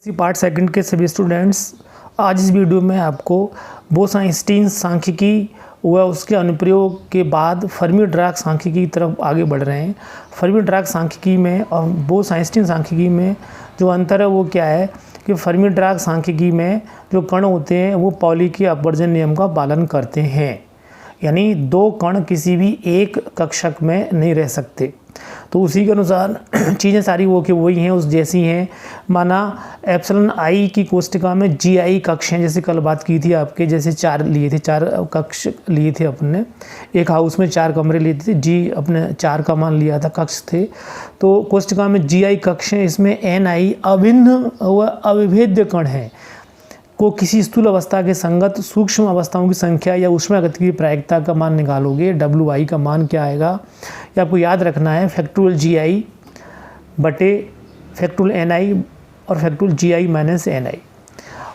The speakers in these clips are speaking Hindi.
इसी पार्ट सेकंड के सभी स्टूडेंट्स, आज इस वीडियो में आपको बोस-आइंस्टीन सांख्यिकी व उसके अनुप्रयोग के बाद फर्मी-डिराक सांख्यिकी की तरफ आगे बढ़ रहे हैं। फर्मी-डिराक सांख्यिकी में और बोस-आइंस्टीन सांख्यिकी में जो अंतर है वो क्या है कि फर्मी-डिराक सांख्यिकी में जो कण होते हैं वो पॉली के अपवर्जन नियम का पालन करते हैं, यानी दो कण किसी भी एक कक्षक में नहीं रह सकते। तो उसी के अनुसार चीज़ें सारी वो कि वही हैं, उस जैसी हैं। माना एप्सिलॉन आई की कोष्टिका में जी आई कक्ष हैं, जैसे कल बात की थी आपके, जैसे चार कक्ष लिए थे अपने, एक हाउस में 4 कमरे लिए थे, जी अपने 4 का मान लिया था, कक्ष थे। तो कोष्टिका में जी आई कक्ष हैं, इसमें एन आई अभिन्न व अविभेद्य कण हैं को किसी स्थूल अवस्था के संगत सूक्ष्म अवस्थाओं की संख्या या ऊष्मागतिकी की प्रायिकता का मान निकालोगे। डब्ल्यू आई का मान क्या आएगा ये आपको याद रखना है, फैक्टोरियल जी आई बटे फैक्टोरियल एन आई और factorial ji I minus N आई।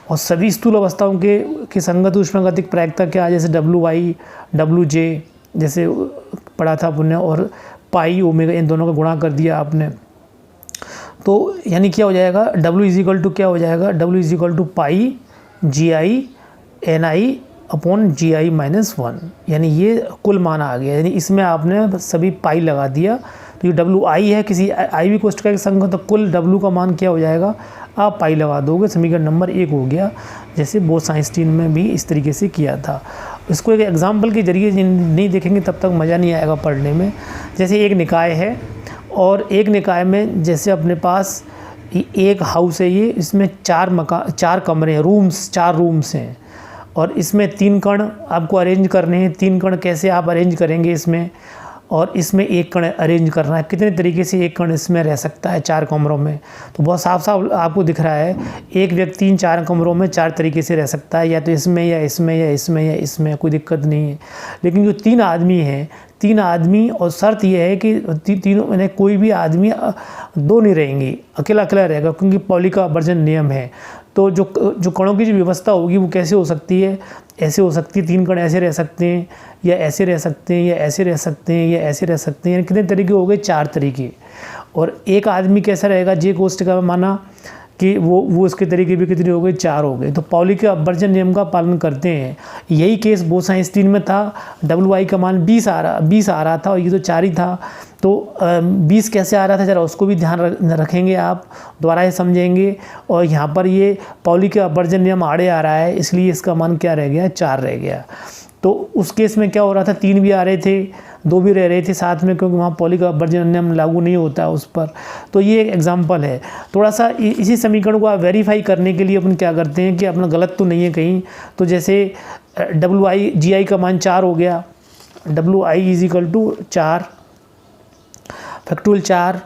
और सभी स्थूल अवस्थाओं के संगत ऊष्मागतिक प्रायिकता क्या है, जैसे डब्ल्यू आई डब्ल्यू जे जैसे पढ़ा था आपने, और पाई ओमेगा, इन दोनों का गुणा कर दिया आपने। तो यानी क्या हो जाएगा, W इज इक्वल टू क्या हो जाएगा, W is equal to pi G I N I upon G I minus 1, यानी ये कुल मान आ गया। यानी इसमें आपने सभी पाई लगा दिया, तो ये डब्ल्यू आई है किसी आई वी कोष्टिका के संगत, तो कुल डब्ल्यू का मान क्या हो जाएगा, आप पाई लगा दोगे, समीकरण नंबर 1 हो गया। जैसे बोस-आइंस्टीन में भी इस तरीके से किया था। इसको एक एग्जाम्पल के जरिए नहीं देखेंगे तब तक मज़ा नहीं आएगा पढ़ने में। जैसे एक निकाय है और एक निकाय में जैसे अपने पास एक हाउस है, ये इसमें 4 कमरे हैं, रूम्स, 4 रूम्स हैं, और इसमें 3 कण आपको अरेंज करने हैं। 3 कण कैसे आप अरेंज करेंगे इसमें, और इसमें 1 कण अरेंज करना है, कितने तरीके से 1 कण इसमें रह सकता है 4 कमरों में। तो बहुत साफ साफ आपको दिख रहा है, एक व्यक्ति इन 4 कमरों में 4 तरीके से रह सकता है, या तो इसमें या इसमें या इसमें या इसमें, कोई दिक्कत नहीं है। लेकिन जो 3 आदमी हैं, 3 आदमी, और शर्त यह है कि तीनों में कोई भी आदमी 2 नहीं रहेंगे, अकेला अकेला रहेगा, क्योंकि पॉली का अपवर्जन नियम है। तो जो कणों की जो व्यवस्था होगी वो कैसे हो सकती है, ऐसे हो सकती है, 3 कण ऐसे रह सकते हैं, या ऐसे रह सकते हैं, या ऐसे रह सकते हैं, या ऐसे रह सकते हैं, यानी कितने तरीके हो गए, 4 तरीके। और एक आदमी कैसा रहेगा, जे कोष्टिका में माना कि वो उसके तरीके भी कितने हो गए, 4 हो गए। तो पॉली के अपवर्जन नियम का पालन करते हैं। यही केस बोस-आइंस्टीन में था, डब्ल्यू आई का मान 20 आ रहा था, और ये तो 4 ही था। तो 20 कैसे आ रहा था, ज़रा उसको भी ध्यान रखेंगे आप, दोबारा ये समझेंगे। और यहाँ पर ये पॉली के अपवर्जन नियम आड़े आ रहा है, इसलिए इसका मान क्या रह गया, 4 रह गया। तो उस केस में क्या हो रहा था, 3 भी आ रहे थे, 2 भी रह रहे थे साथ में, क्योंकि वहाँ पॉली का अपवर्जन नियम लागू नहीं होता है उस पर। तो ये एक एग्जांपल है। थोड़ा सा इसी समीकरण को आप वेरीफाई करने के लिए अपन क्या करते हैं कि अपना गलत तो नहीं है कहीं। तो जैसे डब्ल्यू आई जी आई का मान 4 हो गया, W I is equal to 4 factorial 4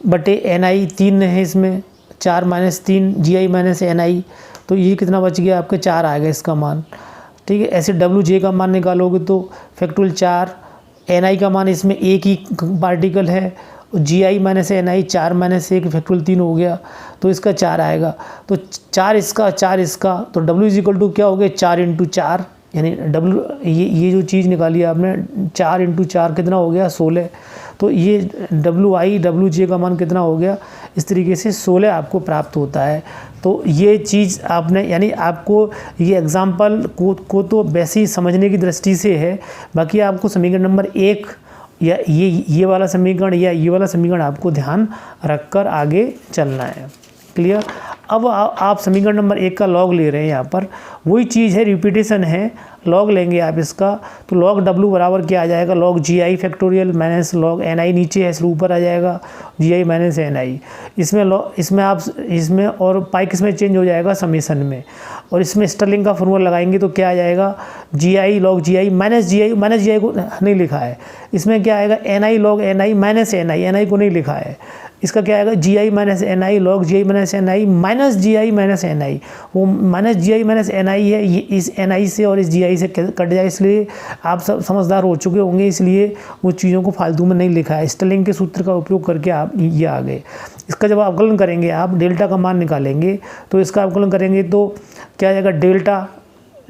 बटे एन आई 3 है, इसमें 4 minus 3 G I minus N I, तो ये कितना बच गया आपके, 4 आएगा इसका मान। ठीक है, ऐसे डब्ल्यू जे का मान निकालोगे तो फैक्टोरियल 4, एन आई का मान इसमें एक ही पार्टिकल है, जी I minus N I 4 minus 1 factorial 3 हो गया, तो इसका 4 आएगा। तो 4 इसका 4 इसका, तो डब्ल्यू इज इक्वल टू क्या हो गया, 4 इंटू 4, यानी डब्ल्यू ये जो चीज़ निकाली आपने, 4 इंटू 4 कितना हो गया, 16। तो ये डब्ल्यू आई डब्ल्यू जे का मान कितना हो गया, इस तरीके से 16 आपको प्राप्त होता है। तो ये चीज़ आपने, यानी आपको ये एग्जाम्पल को तो वैसे ही समझने की दृष्टि से है, बाकी आपको समीकरण नंबर 1 या ये वाला समीकरण या ये वाला समीकरण आपको ध्यान रखकर आगे चलना है। क्लियर। अब आप समीकरण नंबर 1 का लॉग ले रहे हैं, यहाँ पर वही चीज़ है, रिपीटेशन है, लॉग लेंगे आप इसका। तो लॉग डब्ल्यू बराबर क्या आ जाएगा, लॉग जी आई फैक्टोरियल माइनस लॉग एन आई, नीचे है इसलिए ऊपर आ जाएगा जी आई माइनस एन आई। इसमें और पाई किसमें चेंज हो जाएगा, समेसन में। और इसमें स्टर्लिंग का फॉर्मूला लगाएंगे तो क्या आ जाएगा, जी आई log G I minus G आई को नहीं लिखा है, इसमें क्या आएगा, N I log N I minus N I को नहीं लिखा है, इसका क्या आएगा, G I minus N I log G I minus N I minus G I minus N I. वो minus G I minus N I है, ये इस एन आई से और इस जी आई से कट जाए, इसलिए आप सब समझदार हो चुके होंगे, इसलिए वो चीज़ों को फालतू में नहीं लिखा है। स्टर्लिंग के सूत्र का उपयोग करके आप ये आ गए। इसका जब अवकलन करेंगे, आप डेल्टा का मान निकालेंगे, तो इसका अवकलन करेंगे तो क्या आ जाएगा, डेल्टा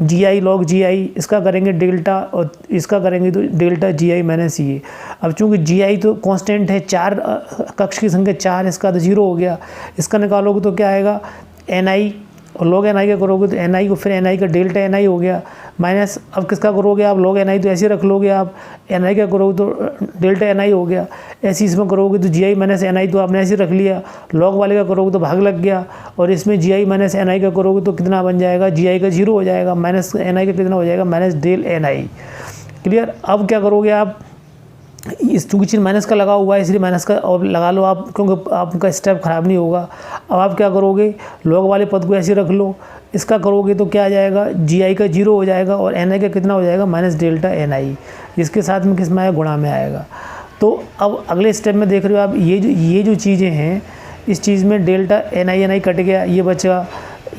जी आई लॉग जी आई, इसका करेंगे डेल्टा, और इसका करेंगे तो डेल्टा जी आई माइनस ये। अब चूंकि जी आई तो कांस्टेंट है, 4 कक्ष की संख्या 4, इसका तो 0 हो गया, इसका निकालोगे तो क्या आएगा, एन आई, और log एन आई का करोगे तो एन आई को फिर एन आई का डेल्टा एन आई हो गया माइनस, अब किसका करोगे आप, log एन आई तो ऐसे रख लोगे आप, एन आई का करोगे तो डेल्टा एन आई हो गया। ऐसे इसमें करोगे तो जी आई माइनस एन आई तो आपने ऐसे रख लिया, log वाले का करोगे तो भाग लग गया, और इसमें जी आई माइनस एन आई का करोगे तो कितना बन जाएगा, जी आई का 0 हो जाएगा, माइनस एन आई का कितना हो जाएगा, माइनस डेल एन आई। क्लियर। अब क्या करोगे आप, इस चूँकि चिन्ह माइनस का लगा हुआ है इसलिए माइनस का और लगा लो आप, क्योंकि आपका स्टेप खराब नहीं होगा। अब आप क्या करोगे, log वाले पद को ऐसे रख लो, इसका करोगे तो क्या आ जाएगा, जी आई का 0 हो जाएगा और एन आई का कितना हो जाएगा, माइनस डेल्टा एन आई, इसके साथ में किस में आएगा, गुणा में आएगा। तो अब अगले स्टेप में देख रहे हो आप, ये जो चीज़ें हैं, इस चीज़ में डेल्टा एन आई कट गया, ये बचा,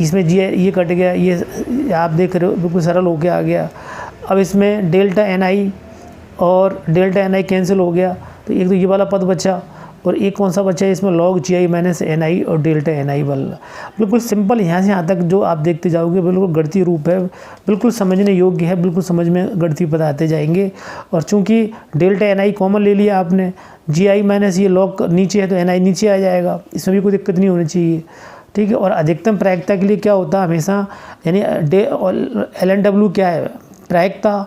इसमें जी आई ये कट गया, ये आप देख रहे हो बिल्कुल सरल होके आ गया। अब इसमें डेल्टा एन आई और डेल्टा एन आई कैंसिल हो गया, तो एक तो ये वाला पद बचा, और एक कौन सा बचा है इसमें, log ji I minus N आई और डेल्टा एन आई वाला। बिल्कुल सिंपल, यहाँ से यहाँ तक जो आप देखते जाओगे बिल्कुल गणितीय रूप है, बिल्कुल समझने योग्य है, बिल्कुल समझ में गणितीय बताते जाएंगे। और चूंकि डेल्टा एन आई कॉमन ले लिया आपने, जी आई माइनस ये log नीचे है तो एन आई नीचे आ जाएगा, इसमें भी कोई दिक्कत नहीं होनी चाहिए। ठीक है। और अधिकतम प्रायिकता के लिए क्या होता है हमेशा, यानी एल एन डब्ल्यू क्या है, प्रायिकता।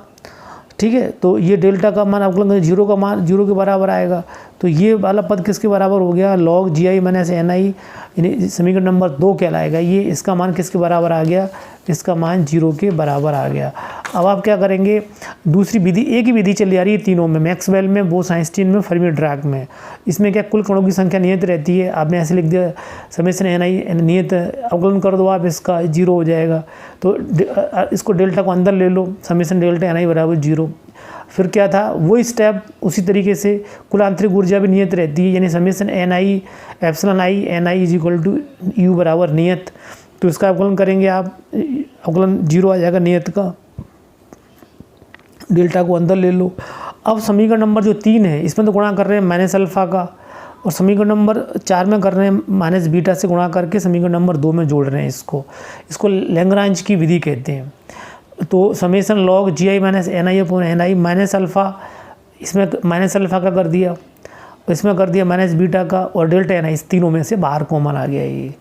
ठीक है। तो ये डेल्टा का मान अवकलन 0 का मान 0 के बराबर आएगा, तो ये वाला पद किसके बराबर हो गया, log ji I minus N आई, यानी समीकरण नंबर 2 कहलाएगा ये। इसका मान किसके बराबर आ गया, इसका मान 0 के बराबर आ गया। अब आप क्या करेंगे, दूसरी विधि, एक ही विधि चली आ रही है तीनों में, मैक्सवेल में, बोस-आइंस्टीन में, फर्मी-डिराक में। इसमें क्या कुल कणों की संख्या नियत रहती है, आपने ऐसे लिख दिया समेशन एन आई नियत, अवकलन कर दो आप, इसका 0 हो जाएगा। तो इसको डेल्टा को अंदर ले लो, समेशन डेल्टा एन आई बराबर 0। फिर क्या था, वही स्टेप उसी तरीके से कुल आंतरिक ऊर्जा भी नियत रहती है, यानी summation N I epsilon I N I is equal to U बराबर नियत। तो इसका अवकलन करेंगे आप, अवकलन 0 आ जाएगा नियत का, डेल्टा को अंदर ले लो। अब समीकरण नंबर जो 3 है इसमें तो गुणा कर रहे हैं माइनस अल्फ़ा का, और समीकरण नंबर 4 में कर रहे हैं माइनस बीटा से गुणा करके समीकरण नंबर 2 में जोड़ रहे हैं। इसको लैग्रांज की विधि कहते हैं। तो summation log ji I minus N I upon N I minus alpha, इसमें माइनस अल्फ़ा का कर दिया, इसमें कर दिया माइनस बीटा का, और डेल्टा एन आई, इस तीनों में से बाहर कॉमन आ गया ये।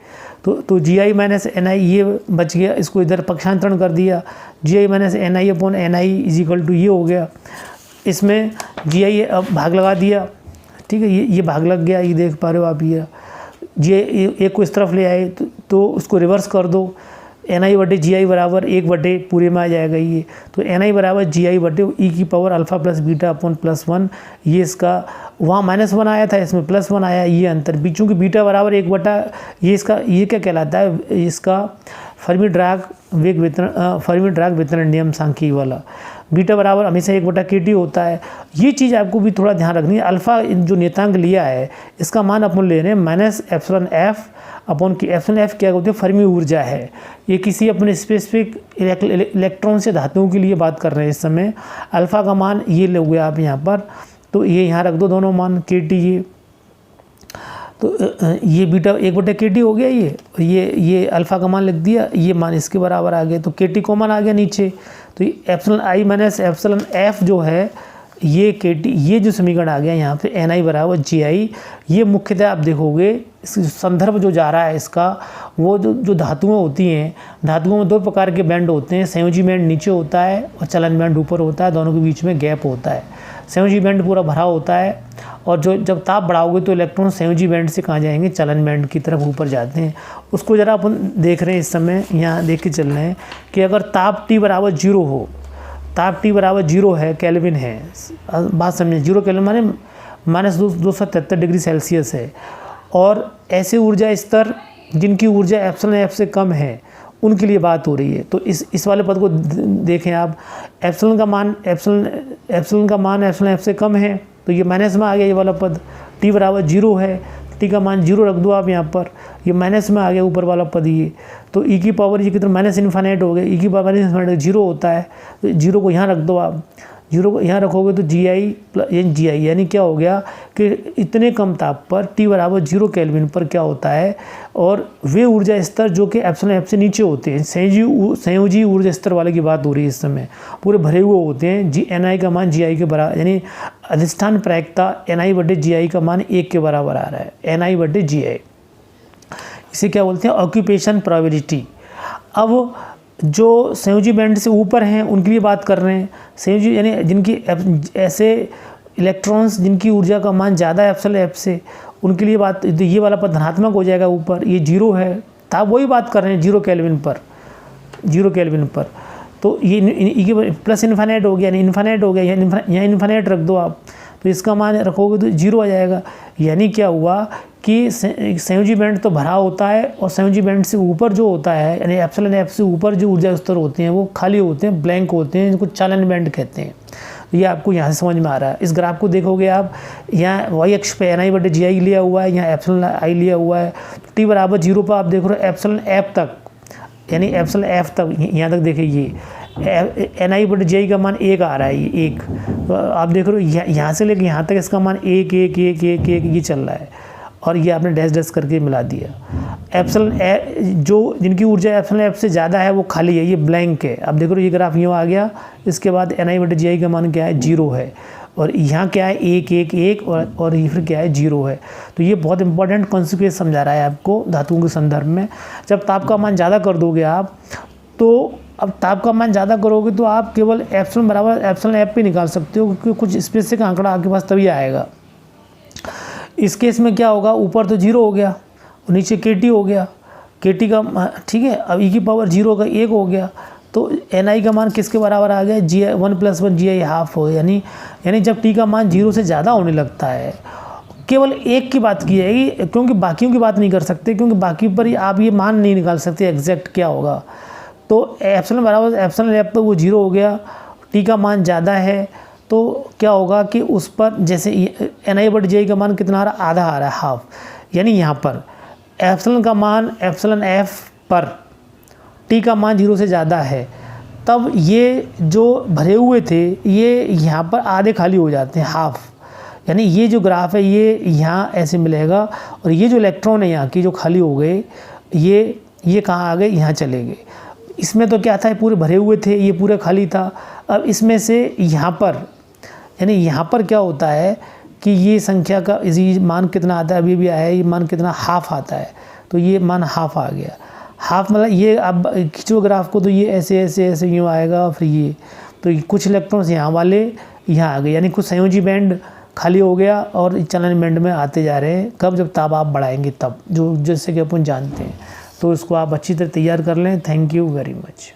तो जी आई माइनस एन आई ये बच गया, इसको इधर पक्षांतरण कर दिया, G I minus N I upon N I is equal to ये हो गया। इसमें जी आई अब भाग लगा दिया, ठीक है, ये भाग लग गया, ये देख पा रहे हो आप, ये जी एक को इस तरफ ले आए तो उसको रिवर्स कर दो, एन आई बटे जी आई बराबर 1 बटे पूरे में आ जाएगा ये। तो एन आई बराबर जी आई बटे ई की power alpha plus beta upon +1, ये इसका वहाँ -1 आया था, इसमें +1 आया, ये अंतर भी, चूँकि बीटा बराबर 1 बटा, ये इसका ये क्या कहलाता है, इसका फर्मी-डिराक वेग वितरण, फर्मी-डिराक वितरण नियम सांख्यिकी वाला। बीटा बराबर हमेशा 1 बटा के टी होता है। ये चीज़ आपको भी थोड़ा ध्यान रखनी है। अल्फ़ा जो नियतांक लिया है इसका मान अपन ले रहे हैं माइनस एप्सिलॉन एफ अपॉन की। एप्सिलॉन एफ क्या होती है, फर्मी ऊर्जा है। ये किसी अपने स्पेसिफिक इलेक्ट्रॉन से धातुओं के लिए बात कर रहे हैं इस समय। अल्फ़ा का मान ये लोगे आप यहाँ पर, तो ये यहाँ रख दो दोनों मान, के टी ये, तो ये बीटा 1 बटे के टी हो गया, ये अल्फ़ा का मान लिख दिया, ये मान इसके बराबर आ गया, तो के टी कॉमन आ गया नीचे। तो ये epsilon i minus epsilon F जो है ये के टी, ये जो समीकरण आ गया यहाँ पे एन आई बराबर जी आई। ये मुख्यतः आप देखोगे संदर्भ जो जा रहा है इसका, वो जो धातुएं होती हैं, धातुओं में 2 प्रकार के बैंड होते हैं, संयोजी बैंड नीचे होता है और चलन बैंड ऊपर होता है, दोनों के बीच में गैप होता है। संयोजी बैंड पूरा भरा होता है, और जब ताप बढ़ाओगे तो इलेक्ट्रॉन संयोजी बैंड से कहाँ जाएंगे, चलन बैंड की तरफ ऊपर जाते हैं। उसको ज़रा अपन देख रहे हैं इस समय, यहाँ देख के चल रहे हैं कि अगर ताप T बराबर 0 हो, ताप T बराबर 0 है, केल्विन है, बात समझें, 0 केल्विन माने -273 डिग्री सेल्सियस है, और ऐसे ऊर्जा स्तर जिनकी ऊर्जा एप्सिलॉन एफ से कम है उनके लिए बात हो रही है। तो इस वाले पद को देखें आप, एप्सिलॉन का मान एप्सिलॉन एफ से कम है, तो ये माइनस में आ गया ये वाला पद। T बराबर 0 है, T का मान 0 रख दो आप यहाँ पर, ये माइनस में आ गया ऊपर वाला पद ये। तो ई की पावर ये कितना माइनस इन्फाइनाइट हो गया, ई की पावर इन्फाइनाइट 0 होता है, तो 0 को यहाँ रख दो आप, 0 को यहाँ रखोगे तो जी आई यानी क्या हो गया कि इतने कम ताप पर T बराबर 0 केल्विन पर क्या होता है, और वे ऊर्जा स्तर जो कि एप्सिलॉन एफ से नीचे होते हैं, संयोजी ऊर्जा स्तर वाले की बात हो रही है इस समय, पूरे भरे हुए होते हैं। जी एन आई का मान जी आई के बराबर, यानी अधिष्ठान प्रायिकता एन आई बटे जी आई का मान 1 के बराबर आ रहा है, एन आई बटे जी आई। इसे क्या बोलते हैं, ऑक्यूपेशन प्रोबेबिलिटी। अब जो संयोजी बैंड से ऊपर हैं उनके लिए बात कर रहे हैं। संयोजी यानी जिनकी ऐसे इलेक्ट्रॉन्स जिनकी ऊर्जा का मान ज़्यादा है एप्सिलॉन एफ से, उनके लिए बात, ये वाला पद धनात्मक हो जाएगा ऊपर, ये 0 है। तो आप वही बात कर रहे हैं 0 केल्विन पर, 0 केल्विन पर। तो ये प्लस इन्फाइनाइट हो गया, यानी इन्फाइनाइट हो गया, यहाँ इन्फाइनाइट रख दो आप, तो इसका मान रखोगे तो 0 आ जाएगा। यानी क्या हुआ कि संयोजी बैंड तो भरा होता है और संयोजी बैंड से ऊपर जो होता है, यानी एप्सिलॉन एफ से ऊपर जो ऊर्जा स्तर होते हैं वो खाली होते हैं, ब्लैंक होते हैं, जिनको चालन बैंड कहते हैं। तो ये आपको यहाँ से समझ में आ रहा है। इस ग्राफ को देखोगे आप, यहाँ वाई अक्ष पे NI/GI लिया हुआ है, यहाँ एप्सिलॉन आई लिया हुआ है। T बराबर 0 पर आप देख रहे हो एप्सिलॉन एफ तक, यानी एप्सिलॉन एफ तक, यहाँ तक देखिए ये NI/GI का मान 1 आ रहा है, ये 1। तो आप देख रहे हो यहाँ से लेकर यहाँ तक इसका मान 1 1 1 1 1 ये चल रहा है, और ये आपने डैश डैश करके मिला दिया। एप्सिलॉन जो जिनकी ऊर्जा एप्सिलॉन एफ से ज़्यादा है वो खाली है, ये ब्लैंक है। आप देख रहे हो ये ग्राफ यूँ आ गया, इसके बाद NI/GI का मान क्या है, 0 है, और यहाँ क्या है 1 1 1, और ये फिर क्या है 0 है। तो ये बहुत इंपॉर्टेंट कॉन्सिक्वेंस समझा रहा है आपको धातुओं के संदर्भ में। जब ताप का मान ज़्यादा कर दोगे आप, तो अब ताप का मान ज़्यादा करोगे तो आप केवल एप्सिलॉन बराबर एप्सिलॉन एफ पे निकाल सकते हो, क्योंकि कुछ स्पेसिफिक आंकड़ा आपके पास तभी आएगा। इस केस में क्या होगा, ऊपर तो 0 हो गया और नीचे KT हो गया, KT का ठीक है। अब e की पावर 0 का 1 हो गया, तो NI का मान किसके बराबर आ गया, GI 1 + 1 GI हाफ हो। यानी जब T का मान 0 से ज़्यादा होने लगता है, केवल एक की बात की जाएगी, क्योंकि बाकियों की बात नहीं कर सकते, क्योंकि बाकी पर आप ये मान नहीं निकाल सकते एग्जैक्ट क्या होगा। तो एप्सिलॉन बराबर एप्सिलॉन एफ पर वो 0 हो गया, T का मान ज़्यादा है, तो क्या होगा कि उस पर जैसे NI/GI का मान कितना आ रहा है, आधा आ रहा है, हाफ। यानी यहाँ पर एप्सिलॉन का मान एप्सिलॉन एफ पर T का मान 0 से ज़्यादा है, तब ये जो भरे हुए थे ये यहाँ पर आधे खाली हो जाते हैं, हाफ। यानी ये जो ग्राफ है ये यहाँ ऐसे मिलेगा, और ये जो इलेक्ट्रॉन है यहाँ की जो खाली हो गए, ये कहाँ आ गए, यहाँ चले गए। इसमें तो क्या था, पूरे भरे हुए थे, ये पूरा खाली था। अब इसमें से यहाँ पर, यानी यहाँ पर क्या होता है कि ये संख्या का इसी मान कितना आता है, अभी भी आया है, ये मान कितना, हाफ आता है। तो ये मान हाफ आ गया। हाफ मतलब ये अब खींचो ग्राफ को, तो ये ऐसे ऐसे ऐसे यूँ आएगा, फिर ये, तो कुछ इलेक्ट्रॉन्स यहाँ वाले यहाँ आ गए, यानी कुछ संयोजी बैंड खाली हो गया और चालन बैंड में आते जा रहे हैं। कब, जब ताप आप बढ़ाएंगे तब, जो जैसे कि अपन जानते हैं। तो इसको आप अच्छी तरह तैयार कर लें। Thank you very much.